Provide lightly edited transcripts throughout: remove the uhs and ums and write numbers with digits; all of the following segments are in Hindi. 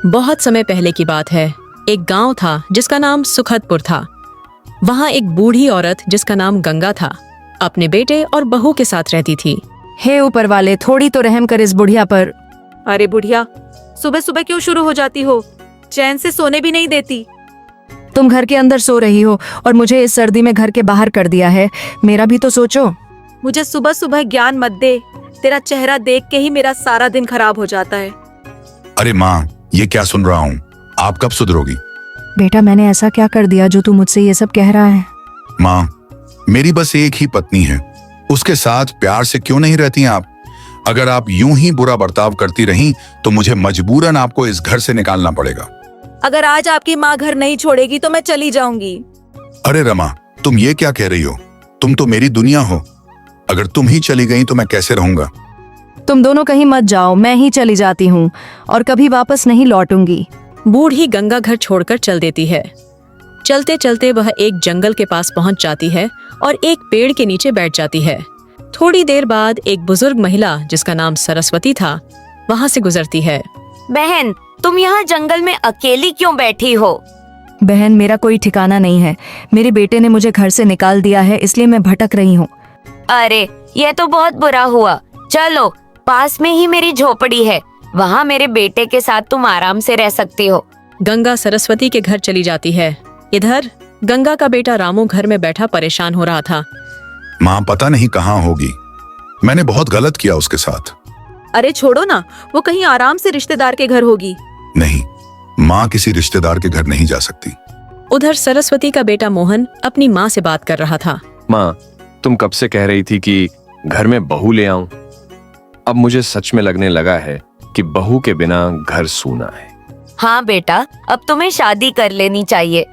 बहुत समय पहले की बात है। एक गांव था जिसका नाम सुखदपुर था। वहां एक बूढ़ी औरत जिसका नाम गंगा था अपने बेटे और बहू के साथ रहती थी। हे ऊपर वाले, थोड़ी तो रहम कर इस बुढ़िया पर। अरे बुढ़िया, सुबह सुबह क्यों शुरू हो जाती हो? चैन से सोने भी नहीं देती। तुम घर के अंदर सो रही हो और मुझे इस सर्दी में घर के बाहर कर दिया है। मेरा भी तो सोचो। मुझे सुबह सुबह ज्ञान मत दे। तेरा चेहरा देख के ही मेरा सारा दिन खराब हो जाता है। अरे माँ, ये क्या सुन रहा हूँ? आप कब सुधरोगी? बेटा, मैंने ऐसा क्या कर दिया जो तू मुझसे ये सब कह रहा है? माँ, मेरी बस एक ही पत्नी है, उसके साथ प्यार से क्यों नहीं रहती आप? अगर आप यूं ही बुरा बर्ताव करती रहीं तो मुझे मजबूरन आपको इस घर से निकालना पड़ेगा। अगर आज आपकी माँ घर नहीं छोड़ेगी तो मैं चली जाऊंगी। अरे रमा, तुम ये क्या कह रही हो? तुम तो मेरी दुनिया हो। अगर तुम ही चली गई तो मैं कैसे रहूंगा? तुम दोनों कहीं मत जाओ, मैं ही चली जाती हूँ और कभी वापस नहीं लौटूंगी। बूढ़ी गंगा घर छोड़कर चल देती है। चलते चलते वह एक जंगल के पास पहुंच जाती है और एक पेड़ के नीचे बैठ जाती है। थोड़ी देर बाद एक बुजुर्ग महिला जिसका नाम सरस्वती था वहां से गुजरती है। बहन, तुम यहाँ जंगल में अकेली क्यों बैठी हो? बहन, मेरा कोई ठिकाना नहीं है। मेरे बेटे ने मुझे घर से निकाल दिया है, इसलिए मैं भटक रही हूँ। अरे, यह तो बहुत बुरा हुआ। चलो, पास में ही मेरी झोपड़ी है, वहाँ मेरे बेटे के साथ तुम आराम से रह सकती हो। गंगा सरस्वती के घर चली जाती है। इधर गंगा का बेटा रामू घर में बैठा परेशान हो रहा था। माँ पता नहीं कहाँ होगी, मैंने बहुत गलत किया उसके साथ। अरे छोड़ो ना, वो कहीं आराम से रिश्तेदार के घर होगी। नहीं, माँ किसी रिश्तेदार के घर नहीं जा सकती। उधर सरस्वती का बेटा मोहन अपनी माँ से बात कर रहा था। माँ, तुम कब से कह रही थी कि घर में बहू ले आऊं। अब मुझे सच में लगने लगा है कि बहू के बिना घर सूना है। हाँ बेटा, अब तुम्हें शादी कर लेनी चाहिए।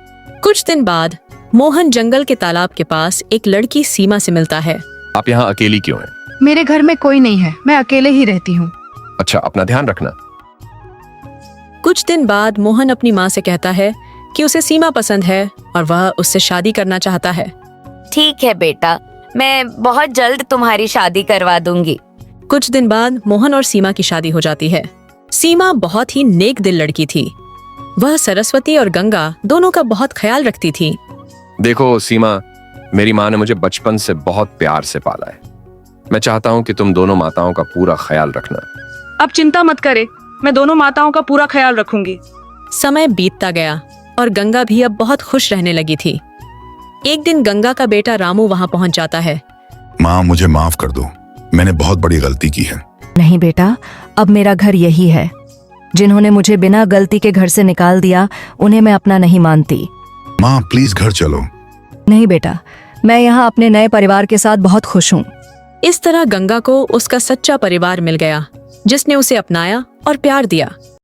कुछ दिन बाद मोहन जंगल के तालाब के पास एक लड़की सीमा से मिलता है। आप यहाँ अकेली क्यों हैं? मेरे घर में कोई नहीं है, मैं अकेले ही रहती हूँ। अच्छा, अपना ध्यान रखना। कुछ दिन बाद मोहन अपनी माँ से कहता है कि उसे सीमा पसंद है और वह उससे शादी करना चाहता है। ठीक है बेटा, मैं बहुत जल्द तुम्हारी शादी करवा दूंगी। कुछ दिन बाद मोहन और सीमा की शादी हो जाती है। सीमा बहुत ही नेक दिल लड़की थी। वह सरस्वती और गंगा दोनों का बहुत ख्याल रखती थी। देखो सीमा, मेरी माँ ने मुझे बचपन से बहुत प्यार से पाला है। मैं चाहता हूँ कि तुम दोनों माताओं का पूरा ख्याल रखना। अब चिंता मत करे, मैं दोनों माताओं का पूरा ख्याल रखूंगी। समय बीतता गया और गंगा भी अब बहुत खुश रहने लगी थी। एक दिन गंगा का बेटा रामू वहां पहुंच जाता है। माँ, मुझे माफ कर दो, मैंने बहुत बड़ी गलती की है। नहीं बेटा, अब मेरा घर यही है। जिन्होंने मुझे बिना गलती के घर से निकाल दिया उन्हें मैं अपना नहीं मानती। माँ प्लीज घर चलो। नहीं बेटा, मैं यहाँ अपने नए परिवार के साथ बहुत खुश हूँ। इस तरह गंगा को उसका सच्चा परिवार मिल गया जिसने उसे अपनाया और प्यार दिया।